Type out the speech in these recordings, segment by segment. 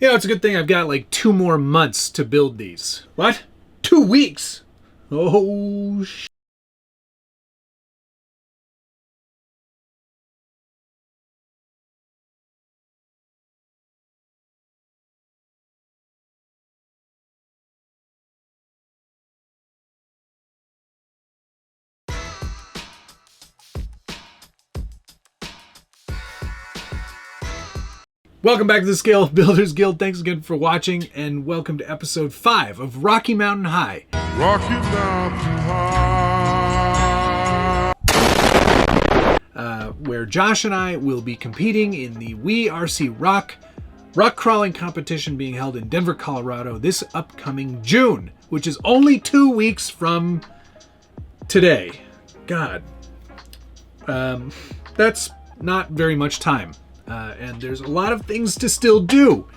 You know, it's a good thing I've got like 2 more months to build these. What? 2 weeks? Oh, Welcome back to the Scale Builders Guild. Thanks again for watching, and welcome to episode 5 of Rocky Mountain High. Rocky Mountain High. Where Josh and I will be competing in the We RC rock crawling competition being held in Denver, Colorado this upcoming June, which is only 2 weeks from today. God. That's not very much time. And there's a lot of things to still do.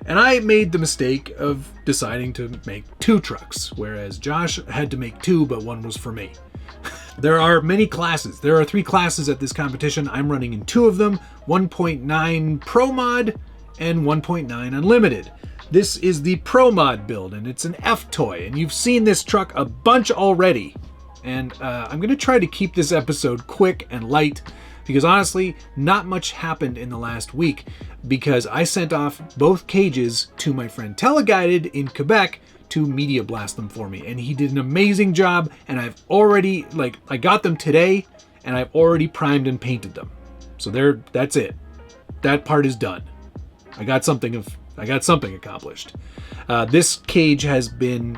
And I made the mistake of deciding to make 2 trucks, whereas Josh had to make 2, but 1 was for me. There are many classes. There are 3 classes at this competition. I'm running in 2 of them, 1.9 Pro Mod and 1.9 Unlimited. This is the Pro Mod build, and it's an F-toy, and you've seen this truck a bunch already. And I'm going to try to keep this episode quick and light, because honestly, not much happened in the last week, because I sent off both cages to my friend Teleguided in Quebec to media blast them for me. And he did an amazing job, and I've already, I got them today, and I've already primed and painted them. So that's it. That part is done. I got something accomplished. This cage has been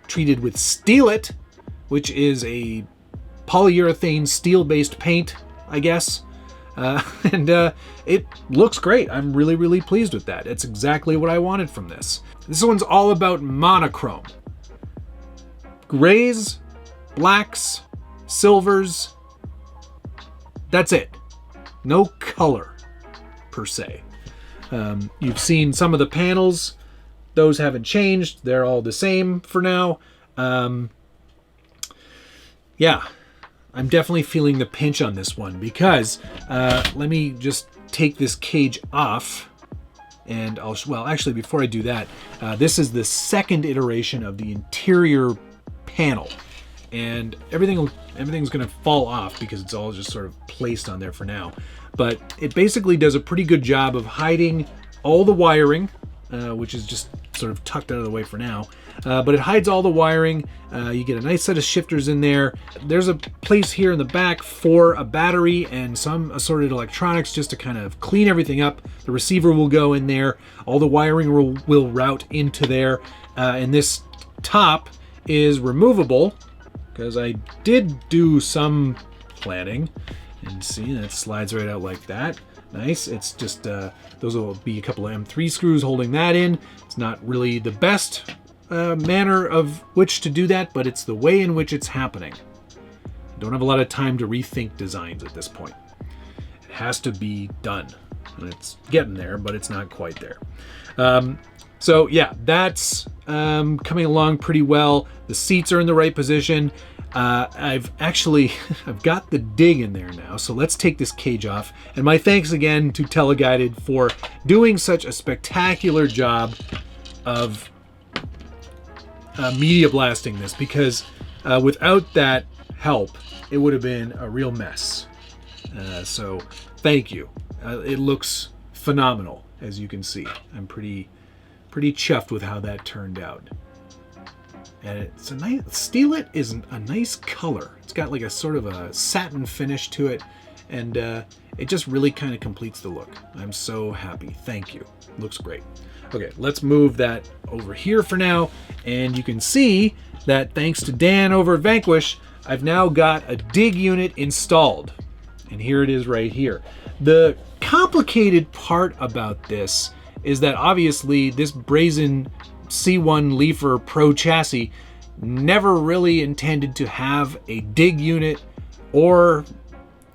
treated with Steel It, which is a polyurethane steel-based paint, I guess. And it looks great. I'm really, really pleased with that. It's exactly what I wanted from this. This one's all about monochrome. Grays, blacks, silvers. That's it. No color, per se. You've seen some of the panels. Those haven't changed. They're all the same for now. Yeah. I'm definitely feeling the pinch on this one because let me just take this cage off, and actually before I do that, this is the second iteration of the interior panel, and everything's gonna fall off because it's all just sort of placed on there for now. But it basically does a pretty good job of hiding all the wiring, which is just sort of tucked out of the way for now. But it hides all the wiring. You get a nice set of shifters in there. There's a place here in the back for a battery and some assorted electronics just to kind of clean everything up. The receiver will go in there. All the wiring will route into there. And this top is removable because I did do some planning. And see, that slides right out like that. Nice. It's just, those will be a couple of M3 screws holding that in. It's not really the best manner of which to do that, but it's the way in which it's happening. I don't have a lot of time to rethink designs at this point. It has to be done. And it's getting there, but it's not quite there. So yeah, that's coming along pretty well. The seats are in the right position. I've got the dig in there now, so let's take this cage off. And my thanks again to Teleguided for doing such a spectacular job of media blasting this, because without that help, it would have been a real mess. So thank you. It looks phenomenal, as you can see. I'm pretty chuffed with how that turned out. And it's a nice, Steel It is a nice color. It's got like a sort of a satin finish to it, and it just really kind of completes the look. I'm so happy. Thank you. Looks great. Okay, let's move that over here for now, and you can see that thanks to Dan over at Vanquish, I've now got a dig unit installed. And here it is right here. The complicated part about this is that obviously this brazen C1 Leafer Pro chassis never really intended to have a dig unit or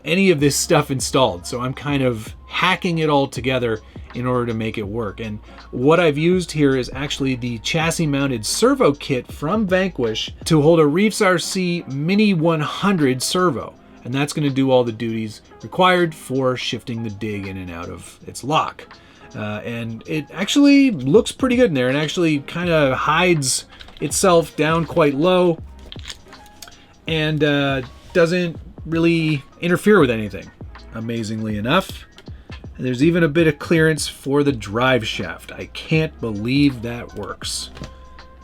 any of this stuff installed. So I'm kind of hacking it all together in order to make it work. And what I've used here is actually the chassis mounted servo kit from Vanquish to hold a Reefs RC Mini 100 servo. And that's going to do all the duties required for shifting the dig in and out of its lock. And it actually looks pretty good in there, and actually kind of hides itself down quite low, and doesn't really interfere with anything, amazingly enough. And there's even a bit of clearance for the drive shaft. I can't believe that works.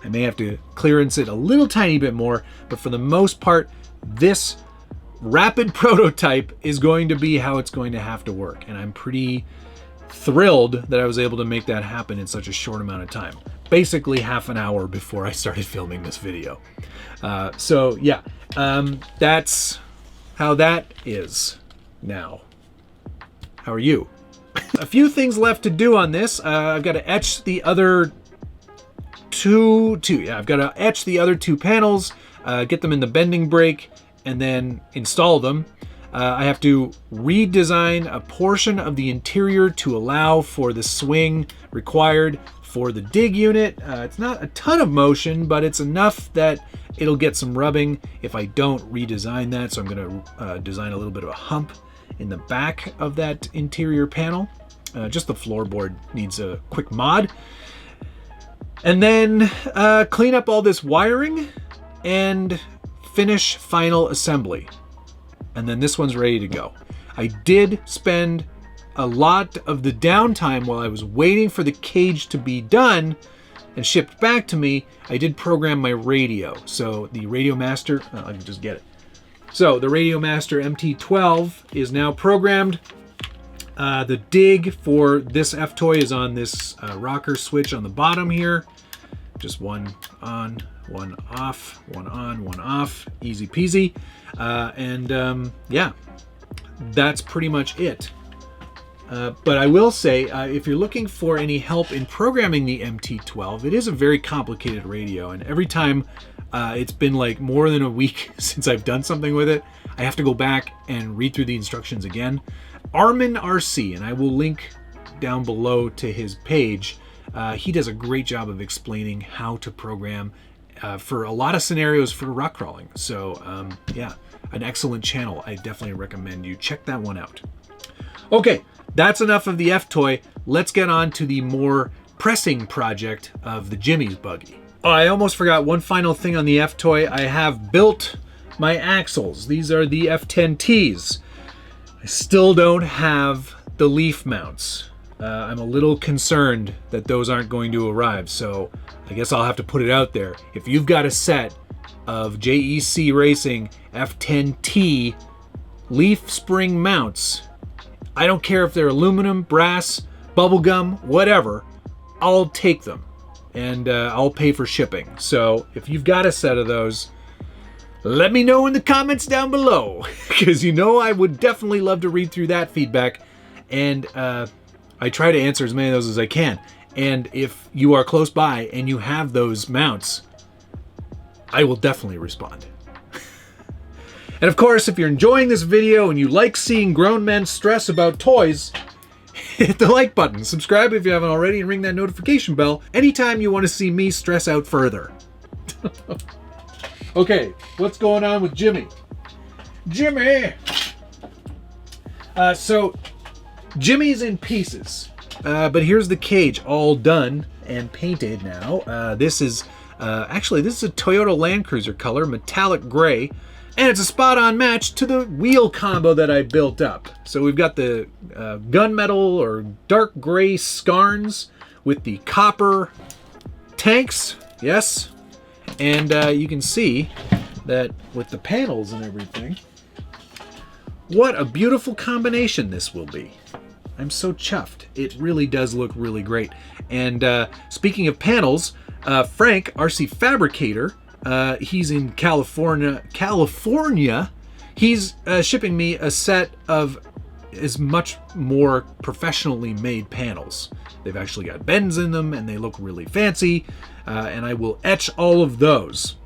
I may have to clearance it a little tiny bit more, but for the most part, this rapid prototype is going to be how it's going to have to work. And I'm pretty thrilled that I was able to make that happen in such a short amount of time. Basically half an hour before I started filming this video. So yeah, that's how that is now. How are you? A few things left to do on this. I've got to etch the other I've got to etch the other two panels, get them in the bending brake, and then install them. I have to redesign a portion of the interior to allow for the swing required for the dig unit. It's not a ton of motion, but it's enough that it'll get some rubbing if I don't redesign that. So I'm going to design a little bit of a hump in the back of that interior panel. Just the floorboard needs a quick mod. And then clean up all this wiring and finish final assembly. And then this one's ready to go. I did spend a lot of the downtime while I was waiting for the cage to be done and shipped back to me. I did program my radio. So the Radio Master, I can just get it. So the Radio Master MT12 is now programmed. The dig for this F-toy is on this rocker switch on the bottom here. Just one on, one off, one on, one off, easy peasy. Yeah, that's pretty much it. But I will say, if you're looking for any help in programming the MT12, it is a very complicated radio, and every time it's been like more than a week since I've done something with it, I have to go back and read through the instructions again. Armin RC, and I will link down below to his page. He does a great job of explaining how to program for a lot of scenarios for rock crawling. So yeah, an excellent channel. I definitely recommend you check that one out. Okay, that's enough of the F-toy. Let's get on to the more pressing project of the Jimmy's buggy. Oh, I almost forgot one final thing on the F-toy. I have built my axles. These are the F10Ts. I still don't have the leaf mounts. I'm a little concerned that those aren't going to arrive, so I guess I'll have to put it out there. If you've got a set of JEC Racing F10T leaf spring mounts, I don't care if they're aluminum, brass, bubblegum, whatever, I'll take them, and I'll pay for shipping. So if you've got a set of those, let me know in the comments down below, because you know I would definitely love to read through that feedback, and I try to answer as many of those as I can. And if you are close by and you have those mounts, I will definitely respond. And of course, if you're enjoying this video and you like seeing grown men stress about toys, hit the like button, subscribe if you haven't already, and ring that notification bell anytime you want to see me stress out further. Okay, what's going on with Jimmy? Jimmy! So, Jimmy's in pieces, but here's the cage all done and painted now. This is a Toyota Land Cruiser color, metallic gray, and it's a spot-on match to the wheel combo that I built up. So we've got the gunmetal or dark gray scarns with the copper tanks, yes, and you can see that with the panels and everything, what a beautiful combination this will be. I'm so chuffed. It really does look really great. And speaking of panels, Frank, RC Fabricator, he's in California. He's shipping me a set of is much more professionally made panels. They've actually got bends in them and they look really fancy, and I will etch all of those.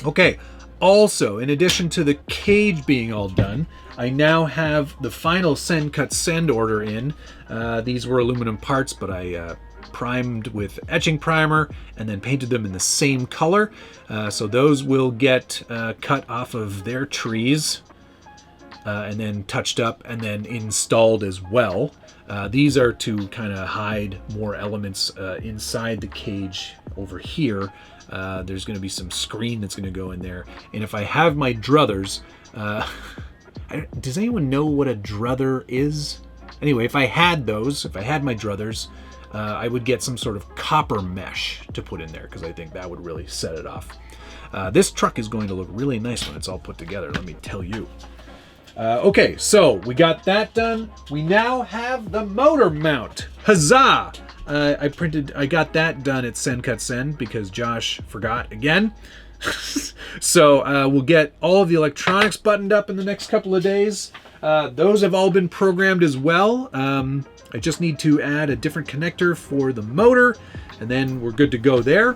Okay, also, in addition to the cage being all done, I now have the final send cut send order in. These were aluminum parts, but I primed with etching primer and then painted them in the same color. So those will get cut off of their trees and then touched up and then installed as well. These are to kind of hide more elements inside the cage over here. There's going to be some screen that's going to go in there. And if I have my druthers, does anyone know what a druther is? Anyway, if I had my druthers, I would get some sort of copper mesh to put in there because I think that would really set it off. This truck is going to look really nice when it's all put together, let me tell you. Okay, so we got that done. We now have the motor mount. Huzzah! I got that done at Send Cut Send because Josh forgot again. So we'll get all of the electronics buttoned up in the next couple of days. Those have all been programmed as well. I just need to add a different connector for the motor, and then we're good to go there.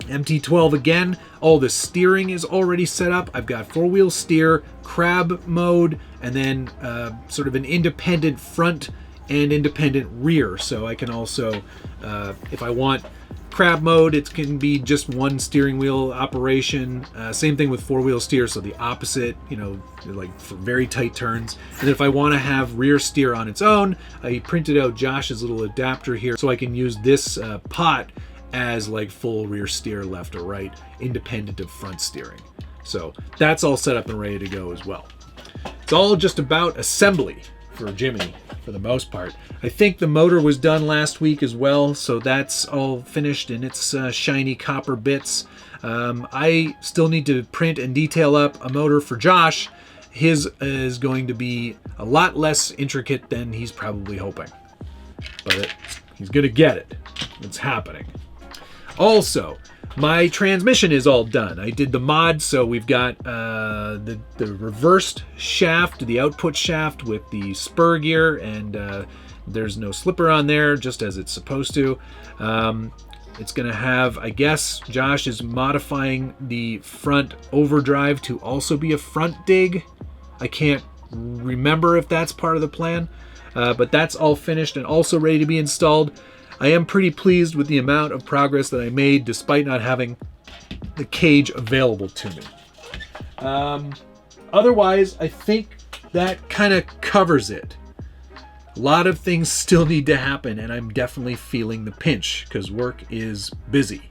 MT12 again, all the steering is already set up. I've got 4-wheel steer, crab mode, and then sort of an independent front and independent rear. So I can also, if I want crab mode, it can be just one steering wheel operation. Same thing with 4-wheel steer, so the opposite, like for very tight turns. And if I want to have rear steer on its own, I printed out Josh's little adapter here so I can use this pot as like full rear steer, left or right, independent of front steering. So that's all set up and ready to go as well. It's all just about assembly for Jimmy for the most part. I think the motor was done last week as well, so that's all finished in its shiny copper bits. I still need to print and detail up a motor for Josh. His is going to be a lot less intricate than he's probably hoping, but he's gonna get it. It's happening. Also, my transmission is all done. I did the mod, so we've got the reversed shaft, the output shaft with the spur gear, and there's no slipper on there, just as it's supposed to. It's going to have, I guess, Josh is modifying the front overdrive to also be a front dig. I can't remember if that's part of the plan, but that's all finished and also ready to be installed. I am pretty pleased with the amount of progress that I made despite not having the cage available to me. Otherwise, I think that kind of covers it. A lot of things still need to happen, and I'm definitely feeling the pinch because work is busy.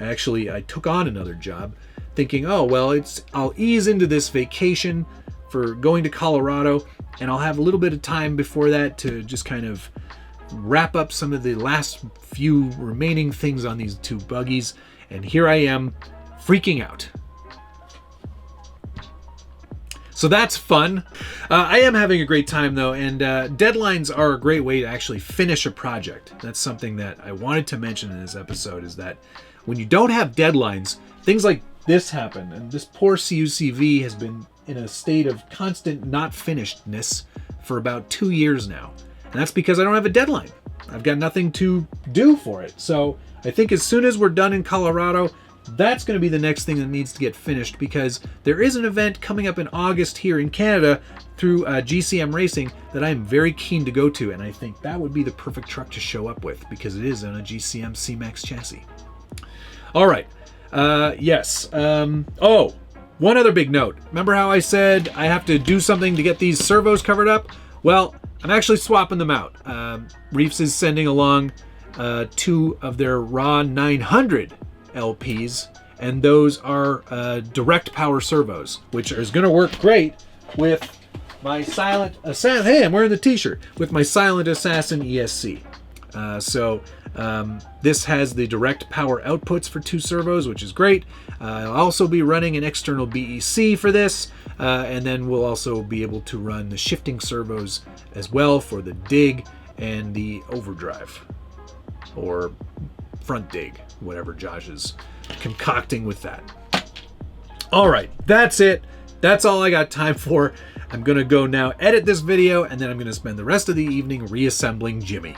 Actually, I took on another job thinking, oh, well, I'll ease into this vacation for going to Colorado, and I'll have a little bit of time before that to just kind of wrap up some of the last few remaining things on these two buggies, and here I am freaking out. So that's fun. I am having a great time though, and deadlines are a great way to actually finish a project. That's something that I wanted to mention in this episode, is that when you don't have deadlines, things like this happen, and this poor CUCV has been in a state of constant not finishedness for about 2 years now. And that's because I don't have a deadline. I've got nothing to do for it. So I think as soon as we're done in Colorado, that's going to be the next thing that needs to get finished, because there is an event coming up in August here in Canada through GCM Racing that I'm very keen to go to. And I think that would be the perfect truck to show up with because it is on a GCM C-Max chassis. All right. Yes. Oh, one other big note. Remember how I said I have to do something to get these servos covered up? Well, I'm actually swapping them out. Reefs is sending along 2 of their raw 900 LPs, and those are direct power servos, which is going to work great with my Silent Assassin. Hey, I'm wearing the t-shirt with my Silent Assassin ESC. So this has the direct power outputs for 2 servos, which is great. I'll also be running an external BEC for this, and then we'll also be able to run the shifting servos as well for the dig and the overdrive, or front dig, whatever Josh is concocting with that. All right, that's it. That's all I got time for. I'm going to go now edit this video, and then I'm going to spend the rest of the evening reassembling Jimmy,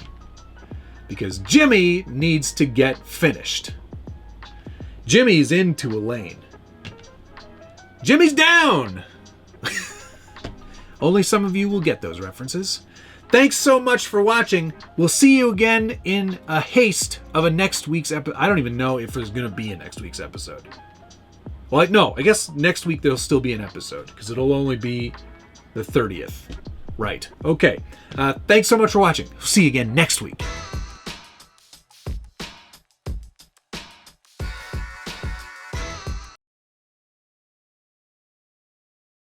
because Jimmy needs to get finished. Jimmy's into a lane. Jimmy's down! Only some of you will get those references. Thanks so much for watching. We'll see you again in a haste of a next week's episode. I don't even know if there's going to be a next week's episode. Well, no, I guess next week there'll still be an episode because it'll only be the 30th right. Okay. Thanks so much for watching. See you again next week.